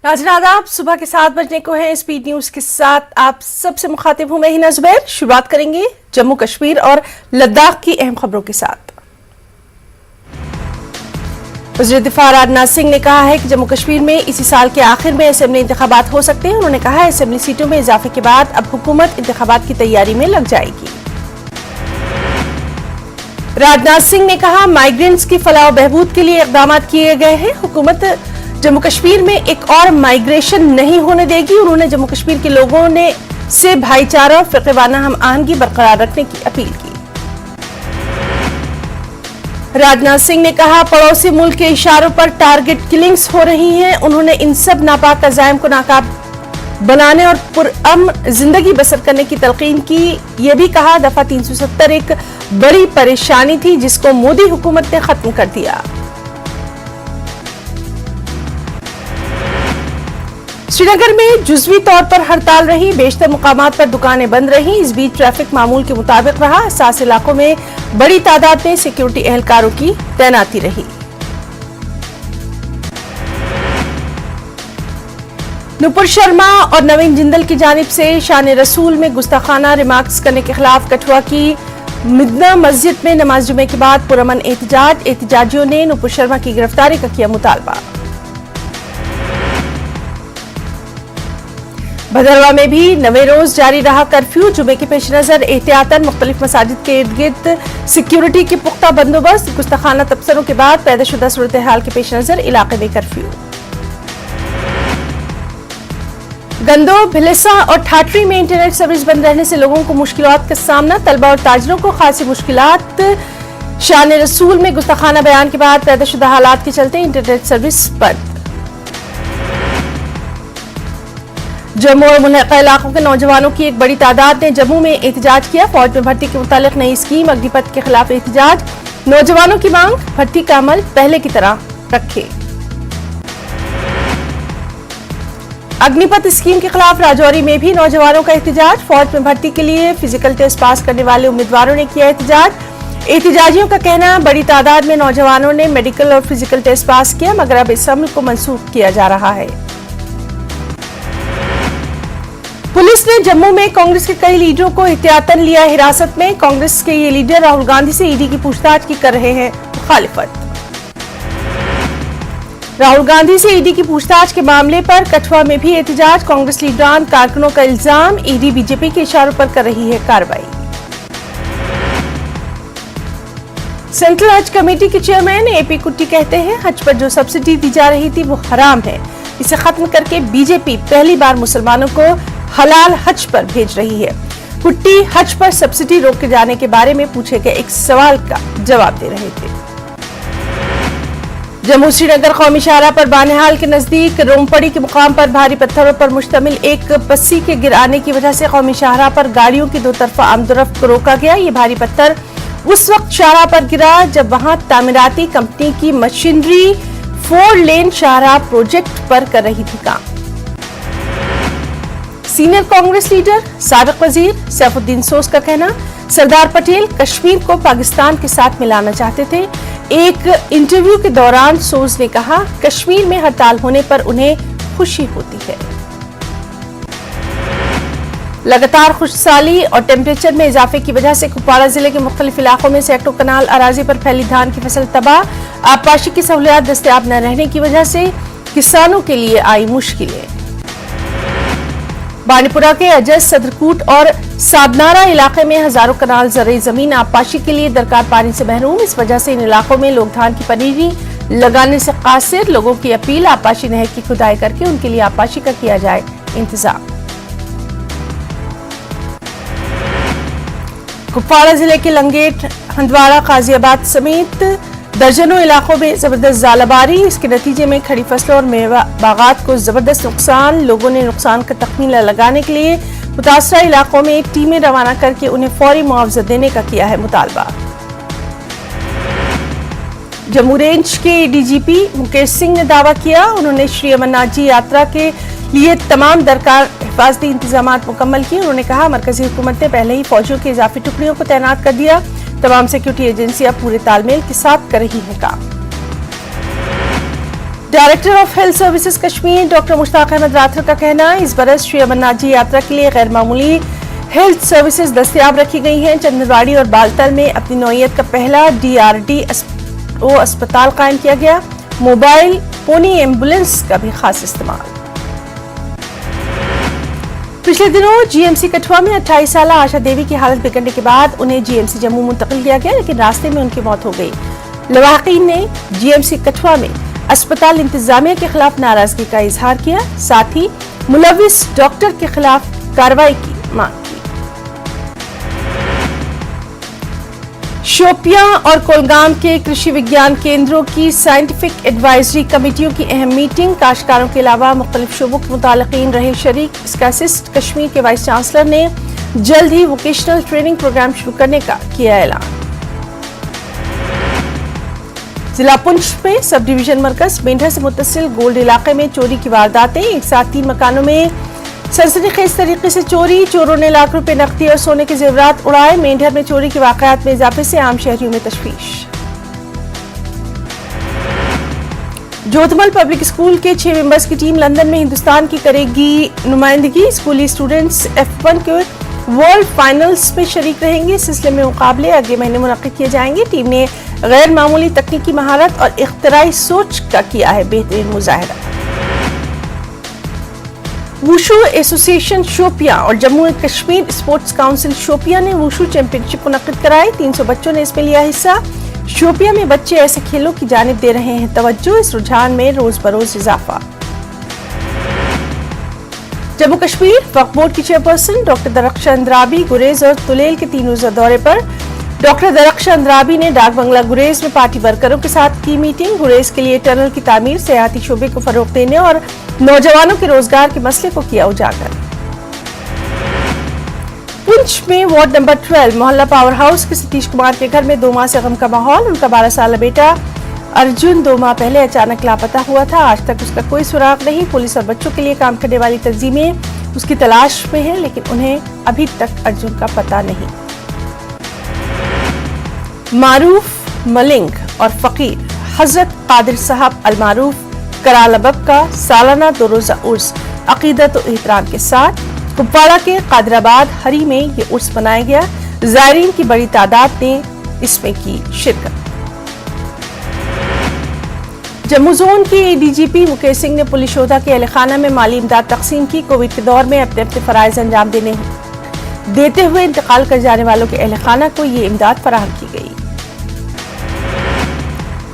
नाज़रीन आदाब, सुबह के 7 बजने को है। स्पीड न्यूज के साथ आप सबसे मुखातिब हूं मैं हिना जुबैर। शुरुआत करेंगे जम्मू कश्मीर और लद्दाख की अहम खबरों के साथ। वज़ीर दिफा राजनाथ सिंह ने कहा है कि जम्मू कश्मीर में इसी साल के आखिर में असेंबली इंतखाबात हो सकते हैं। उन्होंने कहा है असेंबली सीटों में इजाफे के बाद अब हुकूमत इंतखाबात की तैयारी में लग जाएगी। राजनाथ सिंह ने कहा माइग्रेंट्स की फलाह व बहबूद के लिए इकदाम किए गए हैं। हुकूमत जम्मू कश्मीर में एक और माइग्रेशन नहीं होने देगी। उन्होंने जम्मू कश्मीर के लोगों से भाईचारा और फ़िक़्र-वाना हम आहंगी बरकरार रखने की अपील की। राजनाथ सिंह ने कहा पड़ोसी मुल्क के इशारों पर टारगेट किलिंग्स हो रही हैं। उन्होंने इन सब नापाक अज़ाइम को नाकाब बनाने और पुरअमन जिंदगी बसर करने की तलकीन की। ये भी कहा दफा 370 एक बड़ी परेशानी थी जिसको मोदी हुकूमत ने खत्म कर दिया। श्रीनगर में जुज़वी तौर पर हड़ताल रही, बेशतर मुकामात पर दुकानें बंद रहीं। इस बीच ट्रैफिक मामूल के मुताबिक रहा। हसास इलाकों में बड़ी तादाद में सिक्योरिटी एहलकारों की तैनाती रही। नुपुर शर्मा और नवीन जिंदल की जानिब से शान रसूल में गुस्ताखाना रिमार्क्स करने के खिलाफ कठुआ की मिदना मस्जिद में नमाज जुमे के बाद पुरअमन एहतजाज। एहतजाजियों ने नुपुर शर्मा की गिरफ्तारी का किया मुतालबा। भदरवा में भी नवे रोज जारी रहा कर्फ्यू। जुमे के पेश नजर एहतियातन मुख्तलिफ मसाजिद के इर्द गिर्द सिक्योरिटी की पुख्ता बंदोबस्त। गुस्ताखाना तबसरों के बाद पैदाशुदा सूरत हाल के पेश नजर इलाके में कर्फ्यू। गंदो, भिलिसा और ठाठरी में इंटरनेट सर्विस बंद रहने से लोगों को मुश्किलात का सामना। तलबा और ताजरों को खासी मुश्किलात। शान रसूल में गुस्ताखाना बयान के बाद पैदाशुदा हालात के चलते इंटरनेट सर्विस बंद। जम्मू और मुल्हका इलाकों के नौजवानों की एक बड़ी तादाद ने जम्मू में एहतजाज किया। फौज में भर्ती के मुतालिक नई स्कीम अग्निपथ के खिलाफ एहतजाज। नौजवानों की मांग भर्ती का अमल पहले की तरह रखे। अग्निपथ स्कीम के खिलाफ राजौरी में भी नौजवानों का एहतजाज। फौज में भर्ती के लिए फिजिकल टेस्ट पास करने वाले उम्मीदवारों ने किया एहतजाज। एहतजाजियों का कहना बड़ी तादाद में नौजवानों ने मेडिकल और फिजिकल टेस्ट पास किया मगर अब इस अमल को मनसूख किया जा रहा है। पुलिस ने जम्मू में कांग्रेस के कई लीडरों को एहतियातन लिया हिरासत में। कांग्रेस के ये लीडर राहुल गांधी से ईडी की पूछताछ की कर रहे हैं मुखालिफत। राहुल गांधी से ईडी की पूछताछ के मामले पर कठुआ में भी एहतजाज। कांग्रेस लीडरान कारकुनों का इल्जाम ईडी बीजेपी के इशारों पर कर रही है कार्रवाई। सेंट्रल हज कमेटी के चेयरमैन एपी कुट्टी कहते हैं हज पर जो सब्सिडी दी जा रही थी वो हराम है। इसे खत्म करके बीजेपी पहली बार मुसलमानों को हलाल हज पर भेज रही है। कुट्टी हज पर सब्सिडी रोके जाने के बारे में पूछे गए एक सवाल का जवाब दे रहे थे। जम्मू श्रीनगर कौमी शाहराह पर बानिहाल के नजदीक रोमपड़ी के मुकाम पर भारी पत्थरों पर मुश्तमिल एक पस्सी के गिर आने की वजह से कौमी शाहराह पर गाड़ियों की दो तरफा आमदोरफ्त को रोका गया। ये भारी पत्थर उस वक्त शाहराह पर गिरा जब वहां तामीराती कंपनी की मशीनरी 4 लेन शाहराह प्रोजेक्ट पर कर रही थी काम। सीनियर कांग्रेस लीडर साबिक वजीर सैफुद्दीन सोज का कहना सरदार पटेल कश्मीर को पाकिस्तान के साथ मिलाना चाहते थे। एक इंटरव्यू के दौरान सोज ने कहा कश्मीर में हड़ताल होने पर उन्हें खुशी होती है। लगातार खुशहाली और टेम्परेचर में इजाफे की वजह से कुपवाड़ा जिले के मुख्तलिफ इलाकों में सैकड़ों कनाल अराजी पर फैली धान की फसल तबाह। आबपाशी की सहूलियात दस्तयाब न रहने की वजह से किसानों के लिए आई मुश्किलें। बानीपुरा के अजस, सदरकूट और सादनारा इलाके में हजारों कनाल ज़रई जमीन आबपाशी के लिए दरकार पानी से महरूम। इस वजह से इन इलाकों में लोग धान की पनीरी लगाने से कासिर। लोगों की अपील आबपाशी नहर की खुदाई करके उनके लिए आबपाशी का किया जाए इंतजाम। कुपवाड़ा जिले के लंगेट, हंदवाड़ा, गाजियाबाद समेत दर्जनों इलाकों में जबरदस्त ज़ालाबारी। इसके नतीजे में खड़ी फसलों और मेवा बागात को जबरदस्त नुकसान। लोगों ने नुकसान का तखमीना लगाने के लिए मुतासरा इलाकों में टीमें रवाना करके उन्हें फौरी मुआवजा देने का किया है मुतालबा। जम्मू रेंज के डीजीपी मुकेश सिंह ने दावा किया उन्होंने श्री अमरनाथ जी यात्रा के लिए तमाम दरकार हिफाजती इंतजाम मुकम्मल किए। उन्होंने कहा मरकजी हुकूमत ने पहले ही फौजियों की इजाफी टुकड़ियों को तैनात कर दिया। तमाम सिक्योरिटी एजेंसियां पूरे तालमेल के साथ कर रही हैं काम। Director of health services Kashmir doctor Mushtaq Ahmed Rathore का कहना, इस बरस श्री अमरनाथ जी यात्रा के लिए गैर मामूली हेल्थ सर्विसेज दस्तियाब रखी गई हैं। चंदनवाड़ी और बालतल में अपनी नौइयत का पहला DRDO अस्पताल कायम किया गया। मोबाइल पोनी एम्बुलेंस का भी खास इस्तेमाल। पिछले दिनों GMC कठुआ में 28 साल आशा देवी की हालत बिगड़ने के बाद उन्हें GMC जम्मू मुंतकिल किया गया, लेकिन रास्ते में उनकी मौत हो गई। लवाहिकीन ने GMC कठुआ में अस्पताल इंतजामिया के खिलाफ नाराजगी का इजहार किया, साथ ही मुलविस डॉक्टर के खिलाफ कार्रवाई की मांग की। शोपियां और कोलगाम के कृषि विज्ञान केंद्रों की साइंटिफिक एडवाइजरी कमेटियों की अहम मीटिंग। काश्तकारों के अलावा मुख्तलिफ शोबों के मुतालिकीन रहे शरीक। स्कासिस्ट कश्मीर के वाइस चांसलर ने जल्द ही वोकेशनल ट्रेनिंग प्रोग्राम शुरू करने का किया ऐलान। जिला पुंछ में सब डिवीजन मरकज मेंढर से मुत्तसिल गोल्ड इलाके में चोरी की वारदातें। एक साथ 3 मकानों में सनसनीखेज तरीके से चोरी। चोरों ने लाख रुपए नकदी और सोने के जेवरात उड़ाए। मेंढर में चोरी के वाकयात में इजाफे से आम शहरियों में तशवीश। जोधमल पब्लिक स्कूल के 6 मेंबर्स की टीम लंदन में हिंदुस्तान की करेगी नुमाइंदगी। स्कूली स्टूडेंट्स F1 के वर्ल्ड फाइनल्स में शरीक रहेंगे। इस सिलसिले में मुकाबले अगले महीने मुनक्किद किए जाएंगे। टीम ने गैर मामूली तकनीकी महारत और इख्तराई सोच का किया है बेहतरीन मुजाहिरा। वुशु एसोसिएशन शोपियां और Jammu and Kashmir sports council Shopian ने वुशु चैंपियनशिप मुनक्किद कराई। 300 बच्चों ने इसमें लिया हिस्सा। शोपियां में बच्चे ऐसे खेलों की जानिब दे रहे हैं तवज्जो। इस रुझान में रोज बरोज इजाफा। जम्मू कश्मीर वक्फ बोर्ड की चेयरपर्सन डॉक्टर दरख्शां अंद्राबी गुरेज और तुलेल के 3 रोजा दौरे पर। डॉक्टर दरख्शां अंद्राबी ने डाक बंगला गुरेज में पार्टी वर्करों के साथ की मीटिंग। गुरेज के लिए टनल की तामीर, सियाहती शोबे को फरोग देने और नौजवानों के रोजगार के मसले को किया उजागर। पुंछ में वार्ड नंबर 12 मोहल्ला पावर हाउस के सतीश कुमार के घर में 2 माह से गम का माहौल। उनका 12 साल बेटा अर्जुन 2 माह पहले अचानक लापता हुआ था। आज तक उसका कोई सुराग नहीं। पुलिस और बच्चों के लिए काम करने वाली तंजीमें उसकी तलाश में हैं, लेकिन उन्हें अभी तक अर्जुन का पता नहीं। मारूफ मलिंग और फकीर हजरत कादिर साहब अल मारूफ करालबब का सालाना 2 रोजा उर्स अकीदत और एहतराम के साथ कुपवाड़ा के कादिराबाद हरी में ये उर्स मनाया गया। ज़ायरीन की बड़ी तादाद ने इसमें की शिरकत। जम्मू जोन के ADGP मुकेश सिंह ने पुलिस शोधा के अहलखाना में माली इमदाद तकसीम की। कोविड के दौर में अपने अपने फराइज अंजाम देते हुए इंतकाल कर जाने वालों के अहलखाना को ये इमदाद फराहम की गई।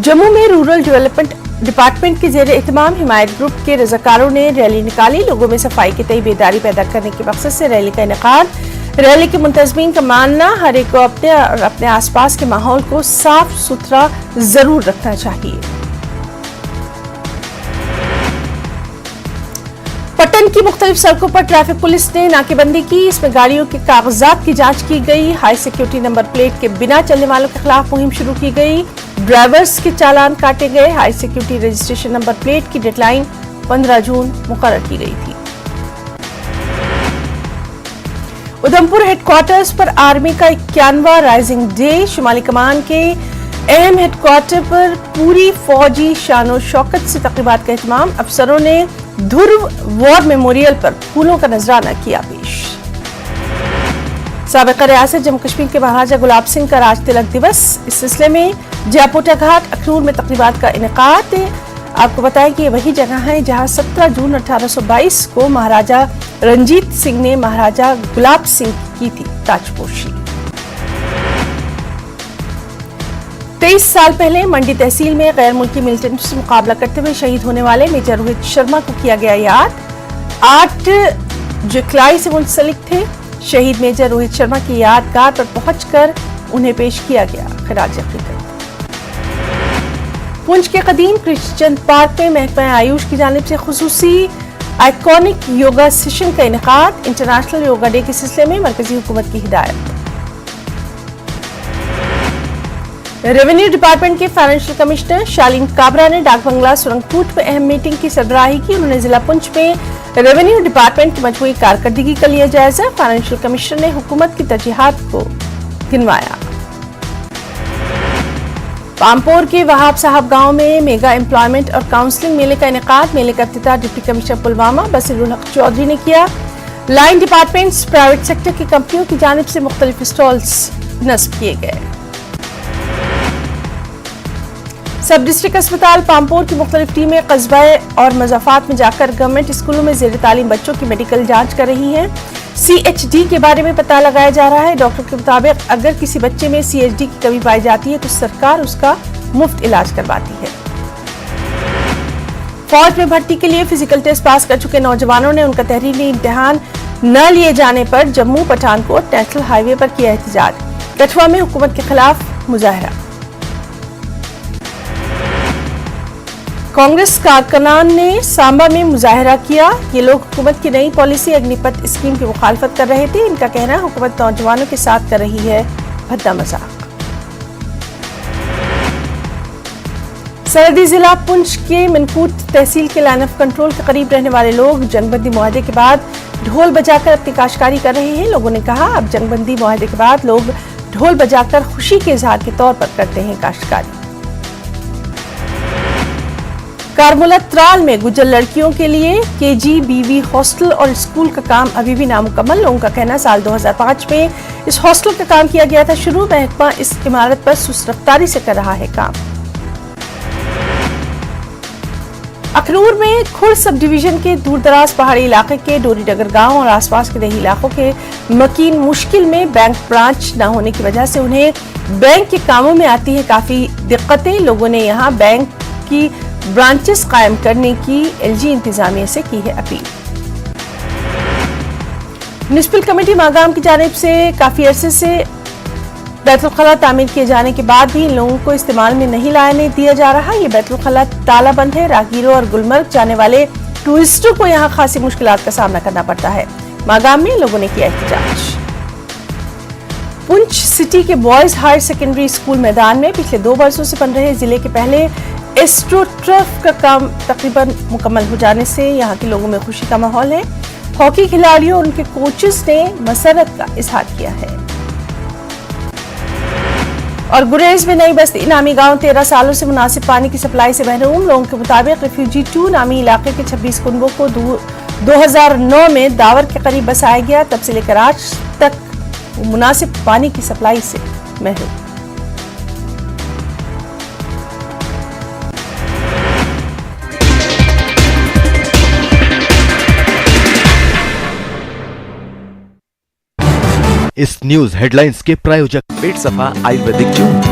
जम्मू में रूरल डेवलपमेंट डिपार्टमेंट के जेर एहतमाम हिमायत ग्रुप के रजाकारों ने रैली निकाली। लोगों में सफाई के तई बेदारी पैदा करने के मकसद से रैली का इनेकाद। रैली के मुंतजमीन का मानना हर एक को अपने और अपने आसपास के माहौल को साफ सुथरा जरूर रखना चाहिए। पटन की मुख्तलिफ सड़कों पर ट्रैफिक पुलिस ने नाकेबंदी की। इसमें गाड़ियों के कागजात की जांच की गई। हाई सिक्योरिटी नंबर प्लेट के बिना चलने वालों के खिलाफ मुहिम शुरू की गई। ड्राइवर्स के चालान काटे गए। High security registration number plate की डेडलाइन 15 जून मुकर्रर की गई थी। उधमपुर हेडक्वार्टर्स पर आर्मी का 91वां राइजिंग डे। शुमाली कमान के अहम हेडक्वार्टर पर पूरी फौजी शानो शौकत से तकरीबात का एहतमाम। अफसरों ने ध्रुव वॉर मेमोरियल पर फूलों का नजराना किया पेश। साबिक़ा रियासत जम्मू कश्मीर के महाराजा गुलाब सिंह का राज तिलक दिवस। इस सिलसिले में जयपोटा घाट अखनूर में तकरीबात का इनेकाद। आपको बताएं कि ये वही जगह है जहां 17 जून 1822 को महाराजा रंजीत सिंह ने महाराजा गुलाब सिंह की थी ताजपोशी। 23 साल पहले मंडी तहसील में गैर मुल्की मिलिटेंट से मुकाबला करते हुए शहीद होने वाले मेजर रोहित शर्मा को किया गया याद। 8 जुलाई से मुंसलिक थे। शहीद मेजर रोहित शर्मा की यादगार पर पहुंचकर उन्हें पेश किया गया खिराज अकीदत। पुंछ के कदीम क्रिश्चियन पार्क में महकमा आयुष की जानिब से खुसूसी आइकॉनिक योगा सेशन का इनेकाद। इंटरनेशनल योगा डे के सिलसिले में मरकजी हुकूमत की हिदायत। रेवेन्यू डिपार्टमेंट के फाइनेंशियल कमिश्नर शालीन काबरा ने डाक बंगला सुरंगपुट में अहम मीटिंग की सरबराही की। उन्होंने जिला पुंछ में रेवेन्यू डिपार्टमेंट की मजमूई कारकर्दगी का लिया जायजा। फाइनेंशियल कमिश्नर ने हुकूमत की तरजीहात को गिनवाया। पामपोर के वहाब साहब गांव में मेगा एम्प्लॉयमेंट और काउंसलिंग मेले का इनेकाद। मेले का इफ्तिताह डिप्टी कमिश्नर पुलवामा बसीरुल हक चौधरी ने किया। लाइन डिपार्टमेंट्स, प्राइवेट सेक्टर की कंपनियों की जानिब से मुख्तलिफ स्टॉल्स नस्ब किए गए। सब डिस्ट्रिक्ट अस्पताल पामपोर की मुख्तलिफ टीमें कस्बा और मज़ाफात में जाकर गवर्नमेंट स्कूलों में ज़ेर तालीम बच्चों की मेडिकल जांच कर रही हैं। CHD के बारे में पता लगाया जा रहा है। डॉक्टर के मुताबिक अगर किसी बच्चे में CHD की कमी पाई जाती है तो सरकार उसका मुफ्त इलाज करवाती है। फौज में भर्ती के लिए फिजिकल टेस्ट पास कर चुके नौजवानों ने उनका तहरीरी इम्तिहान न लिए जाने पर जम्मू पठानकोट नेशनल हाईवे पर किया एहतजाज। कठुआ में हुकूमत के खिलाफ मुजाहरा। कांग्रेस कारकुनान ने सांबा में मुजाहरा किया। ये लोग हुकूमत की नई पॉलिसी अग्निपथ स्कीम की मुखालफत कर रहे थे। इनका कहना है हुकूमत नौजवानों के साथ कर रही है भद्दा मजाक। सरहदी जिला पुंछ के मनकूट तहसील के लाइन ऑफ कंट्रोल के करीब रहने वाले लोग जंगबंदी मुआहदे के बाद ढोल बजाकर अपनी काश्तकारी कर रहे हैं। लोगों ने कहा अब जंगबंदी मुआहदे के बाद लोग ढोल बजाकर खुशी के इजहार के तौर पर करते हैं काश्तकारी। कारमुला त्राल में गुज्जर लड़कियों के लिए KGBV हॉस्टल और स्कूल का काम अभी भी नामुकम्मल। लोगों का कहना साल 2005 में इस हॉस्टल का काम किया गया था शुरू। महकमा इस इमारत पर सुस्त रफ्तारी से कर रहा है काम। अखनूर में खुर्द सब डिवीजन के दूरदराज पहाड़ी इलाके के डोरी डगर गांव और आसपास के देही इलाकों के मकीन मुश्किल में बैंक ब्रांच न होने की वजह से उन्हें बैंक के कामों में आती है काफी दिक्कतें। लोगों ने यहां बैंक की ब्रांचेस कायम करने की LG इंतजामिया से की है अपील। म्युनिसिपल कमेटी मागाम की जानिब से काफी अरसे से बैतुल खला तामीर किए जाने के बाद भी इन लोगों को इस्तेमाल में नहीं लाने दिया जा रहा। ये बैतुल खला ताला बंद है। राहगीरों और गुलमर्ग जाने वाले टूरिस्टों को यहाँ खासी मुश्किलात का सामना करना पड़ता है। मागाम में लोगों ने किया एहतजाज। पुंछ सिटी के बॉयज हायर सेकेंडरी स्कूल मैदान में पिछले 2 वर्षों से बन रहे जिले के पहले एस्ट्रोटर्फ का काम तकरीबन मुकम्मल हो जाने से यहाँ के लोगों में खुशी का माहौल है। हॉकी खिलाड़ियों और उनके कोचेस ने मसरत का इजहार किया है। और गुरेज में नई बस्ती नामी गांव 13 सालों से मुनासिब पानी की सप्लाई से महरूम। लोगों के मुताबिक रिफ्यूजी 2 नामी इलाके के 26 कुनबों को 2009 में दावर के करीब बसाया गया। तब से लेकर आज तक मुनासिब पानी की सप्लाई से महरूम। इस न्यूज हेडलाइंस के प्रायोजक पेट सफा आयुर्वेदिक जून।